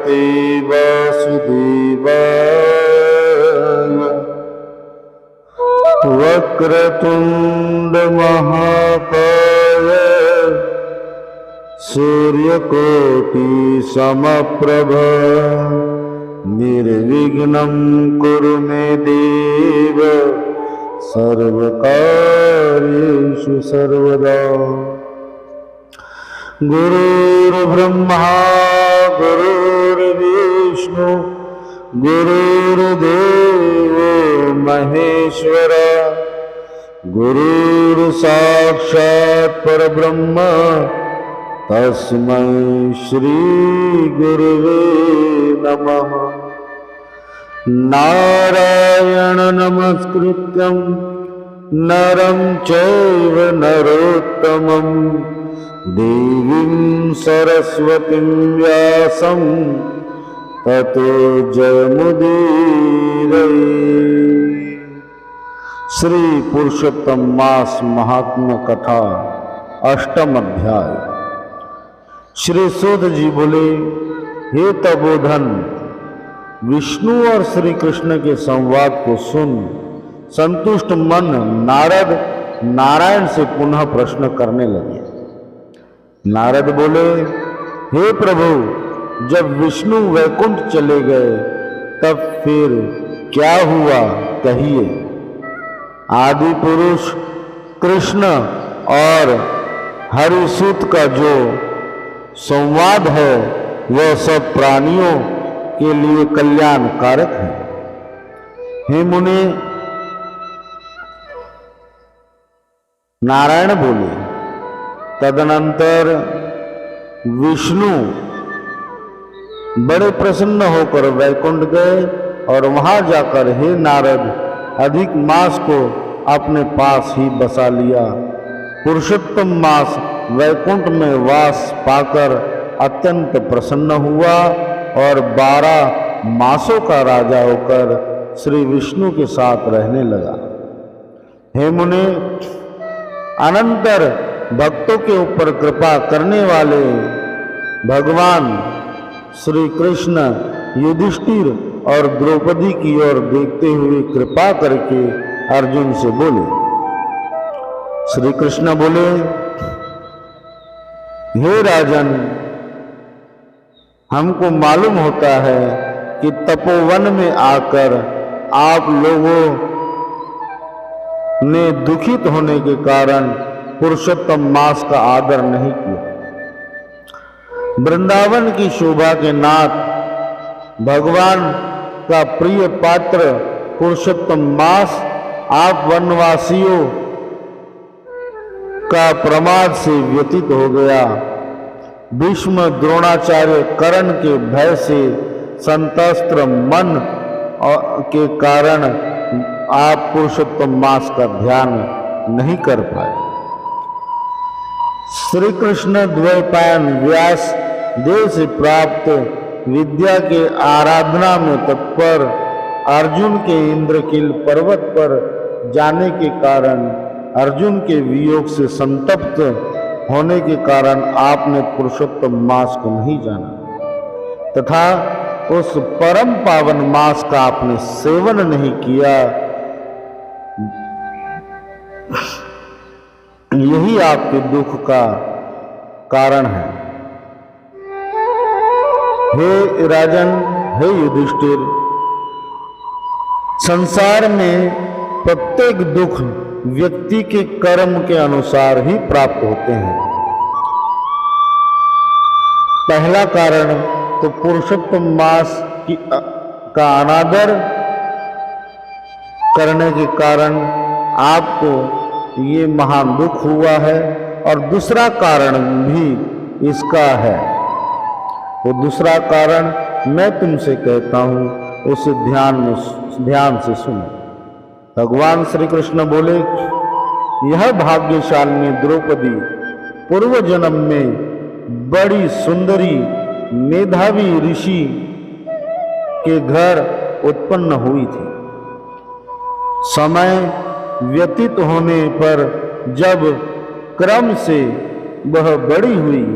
नमस्ते वासुदेवाय। वक्रतुंड महाकाय सूर्यकोटि समप्रभ निर्विघ्नं कुरु मे देव सर्वकार्येषु सर्वदा। गुरुर्ब्रह्मा गुरुर्विष्णु गुरुर्देवो महेश्वर गुरुर्साक्षात् परब्रह्म तस्मै श्री गुरुवे नमः। नारायण नमस्कृत्यं नरं चैव नरोत्तमं देवीं सरस्वतीं व्यासं ततो जयमुदीरये। श्री पुरुषोत्तम मास महात्म्य कथा अष्टम अध्याय। श्री सूत जी बोले, हे तपोधन, विष्णु और श्री कृष्ण के संवाद को सुन संतुष्ट मन नारद नारायण से पुनः प्रश्न करने लगे। नारद बोले, हे प्रभु, जब विष्णु वैकुंठ चले गए तब फिर क्या हुआ, कहिए। आदि पुरुष कृष्ण और हरिसूत का जो संवाद है वह सब प्राणियों के लिए कल्याणकारक है। हे मुनि, नारायण बोले। तदनंतर विष्णु बड़े प्रसन्न होकर वैकुंठ गए और वहां जाकर, हे नारद, अधिक मास को अपने पास ही बसा लिया। पुरुषोत्तम मास वैकुंठ में वास पाकर अत्यंत प्रसन्न हुआ और 12 मासों का राजा होकर श्री विष्णु के साथ रहने लगा। हे मुनि, अनंतर भक्तों के ऊपर कृपा करने वाले भगवान श्री कृष्ण युधिष्ठिर और द्रौपदी की ओर देखते हुए कृपा करके अर्जुन से बोले। श्री कृष्ण बोले, हे राजन, हमको मालूम होता है कि तपोवन में आकर आप लोगों ने दुखित होने के कारण पुरुषोत्तम मास का आदर नहीं किया। वृंदावन की शोभा के नाथ भगवान का प्रिय पात्र पुरुषोत्तम मास आप वनवासियों का प्रमाद से व्यतीत हो गया। भीष्म द्रोणाचार्य कर्ण के भय से संतस्त्र मन के कारण आप पुरुषोत्तम मास का ध्यान नहीं कर पाए। श्री कृष्ण द्वैपायन व्यास देव से प्राप्त विद्या के आराधना में तत्पर अर्जुन के इंद्रकील पर्वत पर जाने के कारण अर्जुन के वियोग से संतप्त होने के कारण आपने पुरुषोत्तम मास को नहीं जाना तथा उस परम पावन मास का आपने सेवन नहीं किया। यही आपके दुख का कारण है। हे राजन, हे युधिष्ठिर, संसार में प्रत्येक दुख व्यक्ति के कर्म के अनुसार ही प्राप्त होते हैं। पहला कारण तो पुरुषोत्तम मास का अनादर करने के कारण आपको ये महान दुख हुआ है, और दूसरा कारण भी इसका है। वो दूसरा कारण मैं तुमसे कहता हूं, उसे ध्यान से सुनो। भगवान श्री कृष्ण बोले, यह भाग्यशालिनी द्रौपदी पूर्व जन्म में बड़ी सुंदरी मेधावी ऋषि के घर उत्पन्न हुई थी। समय व्यतीत होने पर जब क्रम से वह बड़ी हुई,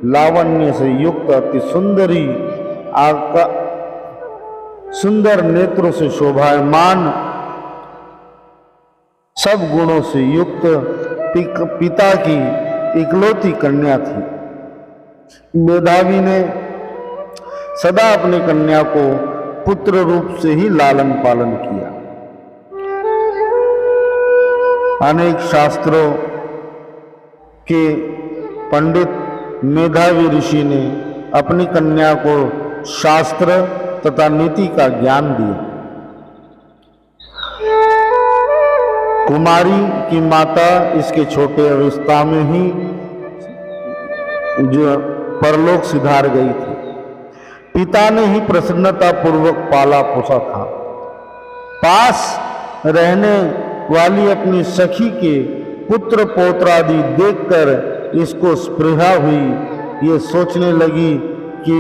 लावण्य से युक्त अति सुंदरी आका सुंदर नेत्रों से शोभायमान, सब गुणों से युक्त पिता की इकलौती कन्या थी। मेधावी ने सदा अपनी कन्या को पुत्र रूप से ही लालन पालन किया। अनेक शास्त्रों के पंडित मेधावी ऋषि ने अपनी कन्या को शास्त्र तथा नीति का ज्ञान दिया। कुमारी की माता इसके छोटे अवस्था में ही जो परलोक सिधार गई थी। पिता ने ही प्रसन्नता पूर्वक पाला पोसा था। पास रहने वाली अपनी सखी के पुत्र पौत्रादि देखकर इसको स्पृहा हुई। ये सोचने लगी कि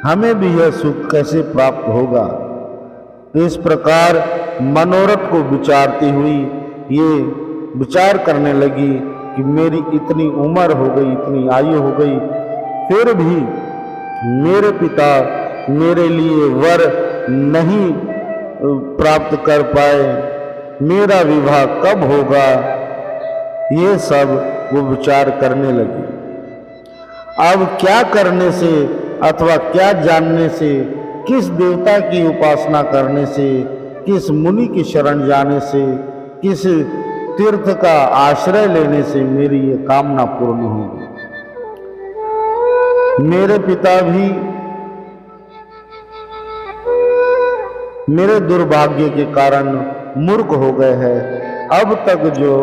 हमें भी यह सुख कैसे प्राप्त होगा। इस प्रकार मनोरथ को विचारती हुई ये विचार करने लगी कि मेरी इतनी उम्र हो गई, इतनी आयु हो गई, फिर भी मेरे पिता मेरे लिए वर नहीं प्राप्त कर पाए, मेरा विवाह कब होगा, ये सब वो विचार करने लगी। अब क्या करने से अथवा क्या जानने से, किस देवता की उपासना करने से, किस मुनि की शरण जाने से, किस तीर्थ का आश्रय लेने से मेरी ये कामना पूर्ण होगी। मेरे पिता भी मेरे दुर्भाग्य के कारण मूर्ख हो गए हैं। अब तक जो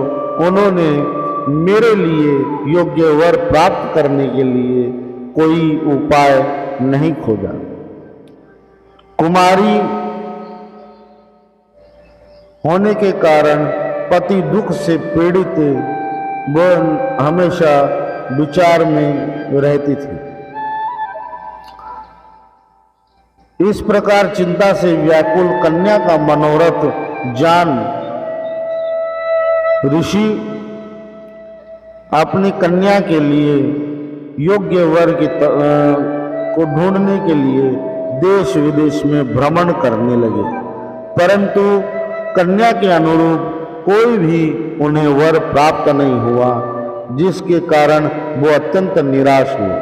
उन्होंने मेरे लिए योग्य वर प्राप्त करने के लिए कोई उपाय नहीं खोजा। कुमारी होने के कारण पति दुख से पीड़ित वह हमेशा विचार में रहती थी। इस प्रकार चिंता से व्याकुल कन्या का मनोरथ जान ऋषि अपनी कन्या के लिए योग्य वर को ढूंढने के लिए देश विदेश में भ्रमण करने लगे, परंतु कन्या के अनुरूप कोई भी उन्हें वर प्राप्त नहीं हुआ, जिसके कारण वो अत्यंत निराश हुए।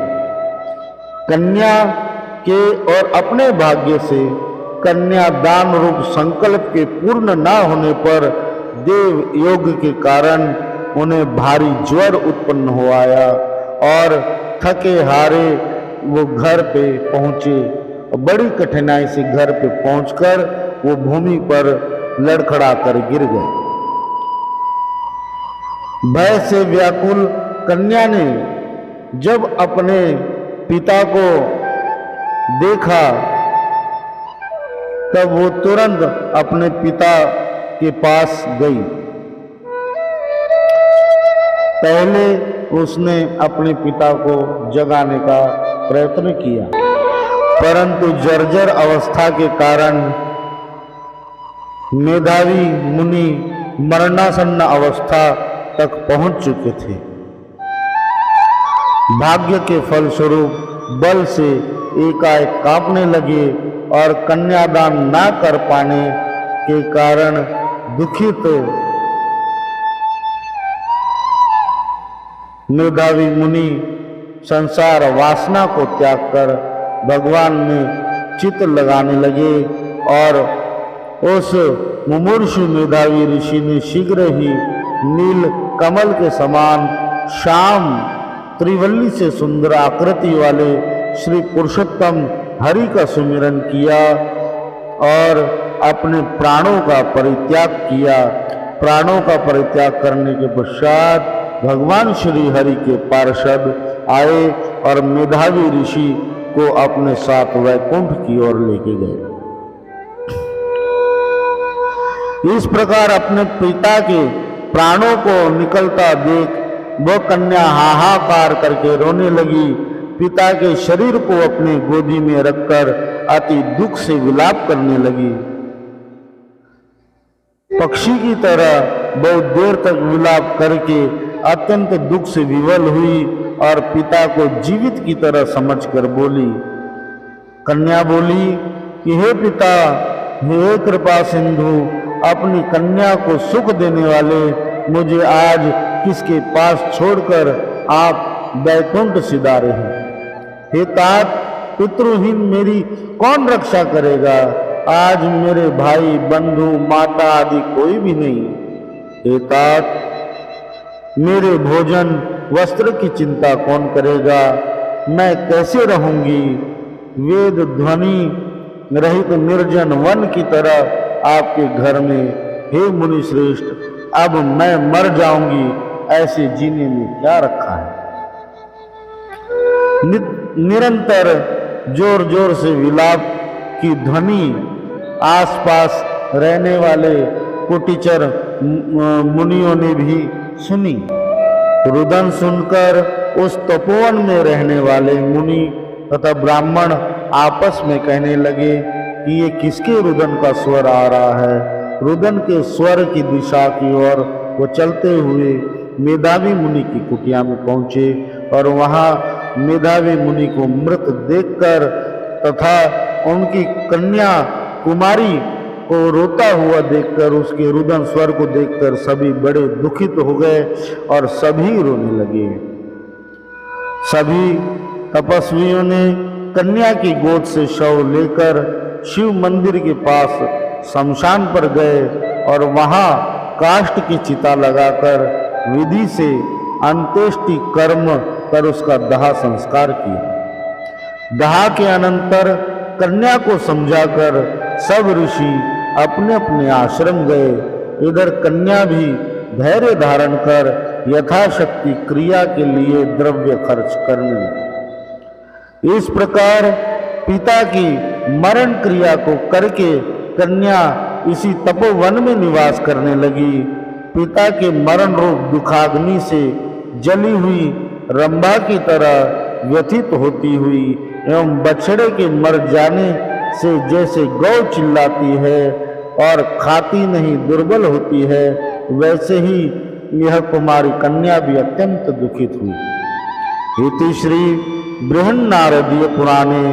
कन्या के और अपने भाग्य से कन्यादान रूप संकल्प के पूर्ण न होने पर देव योग के कारण उन्हें भारी ज्वर उत्पन्न हो आया और थके हारे वो घर पे पहुंचे। बड़ी कठिनाई से घर पे पहुंचकर वो भूमि पर लड़खड़ा कर गिर गए। भय से व्याकुल कन्या ने जब अपने पिता को देखा तब वो तुरंत अपने पिता के पास गई। पहले उसने अपने पिता को जगाने का प्रयत्न किया, परंतु जर्जर अवस्था के कारण मेधावी मुनि मरणासन्न अवस्था तक पहुंच चुके थे। भाग्य के फलस्वरूप बल से एकाएक कांपने लगे और कन्यादान न कर पाने के कारण दुखित मेधावी मुनि संसार वासना को त्याग कर भगवान में चित्त लगाने लगे और उस मुमूर्षु मेधावी ऋषि ने शीघ्र ही नील कमल के समान श्याम त्रिवल्ली से सुंदर आकृति वाले श्री पुरुषोत्तम हरि का सुमिरन किया और अपने प्राणों का परित्याग किया। प्राणों का परित्याग करने के पश्चात भगवान श्री हरि के पार्षद आए और मेधावी ऋषि को अपने साथ वैकुंठ की ओर लेके गए। इस प्रकार अपने पिता के प्राणों को निकलता देख वह कन्या हाहाकार करके रोने लगी। पिता के शरीर को अपने गोदी में रखकर अति दुख से विलाप करने लगी। पक्षी की तरह बहुत देर तक विलाप करके अत्यंत दुख से विवल हुई और पिता को जीवित की तरह समझकर बोली, कन्या बोली कि हे पिता, हे कृपा सिंधु, अपनी कन्या को सुख देने वाले मुझे आज किसके पास छोड़कर आप वैकुंठ सिधारे हैं? हे तात, पितृहीन मेरी कौन रक्षा करेगा? आज मेरे भाई, बंधु, माता आदि कोई भी नहीं। हे तात, मेरे भोजन वस्त्र की चिंता कौन करेगा? मैं कैसे रहूंगी? वेद ध्वनि रहित निर्जन वन की तरह आपके घर में। हे मुनि श्रेष्ठ, अब मैं मर जाऊंगी, ऐसे जीने में क्या रखा है? निरंतर जोर जोर से विलाप की ध्वनि आसपास रहने वाले कुटीचर मुनियों ने भी सुनी। रुदन सुनकर उस तपोवन में रहने वाले मुनि तथा ब्राह्मण आपस में कहने लगे कि ये किसके रुदन का स्वर आ रहा है? रुदन के स्वर की दिशा की ओर वो चलते हुए मेधावी मुनि की कुटिया में पहुंचे और वहां मेधावी मुनि को मृत देखकर तथा उनकी कन्या कुमारी को रोता हुआ देखकर, उसके रुदन स्वर को देखकर सभी बड़े दुखित हो गए और सभी रोने लगे। सभी तपस्वियों ने कन्या की गोद से शव लेकर शिव मंदिर के पास शमशान पर गए और वहां काष्ठ की चिता लगाकर विधि से अंत्येष्टि कर्म कर उसका दाह संस्कार किया। दाह के अनंतर कन्या को समझाकर सब ऋषि अपने अपने आश्रम गए। इधर कन्या भी धैर्य धारण कर यथाशक्ति क्रिया के लिए द्रव्य खर्च करने लगी। इस प्रकार पिता की मरण क्रिया को करके कन्या इसी तपोवन में निवास करने लगी। पिता के मरण रूप दुखाग्नि से जली हुई रंभा की तरह व्यथित होती हुई एवं बछड़े के मर जाने से जैसे गौ चिल्लाती है और खाती नहीं दुर्बल होती है, वैसे ही यह कुमारी कन्या भी अत्यंत दुखित हुई। इति श्री बृहन्नारदीय पुराणे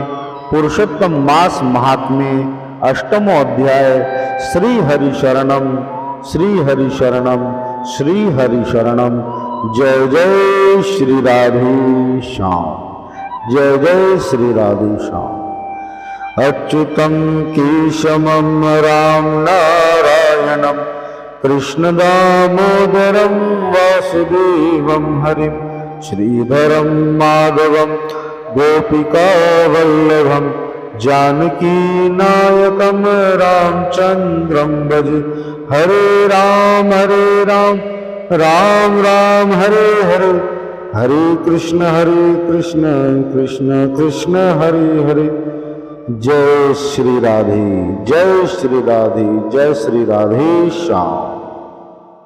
पुरुषोत्तम मास महात्म्ये अष्टमो अध्याय श्री हरि शरणम श्री हरि शरणम श्री हरि शरणम। जय जय श्री राधे श्याम। जय जय श्री राधे श्याम। अच्युतं केशवं राम नारायणं कृष्ण दामोदरं वासुदेवं हरिं श्रीधरं माधवं गोपिका वल्लभं जानकी नायकं रामचंद्रं भजे। हरे राम राम राम हरे हरे, हरे कृष्ण कृष्ण कृष्ण हरे हरे। जय श्री राधे, जय श्री राधे, जय श्री राधे श्याम।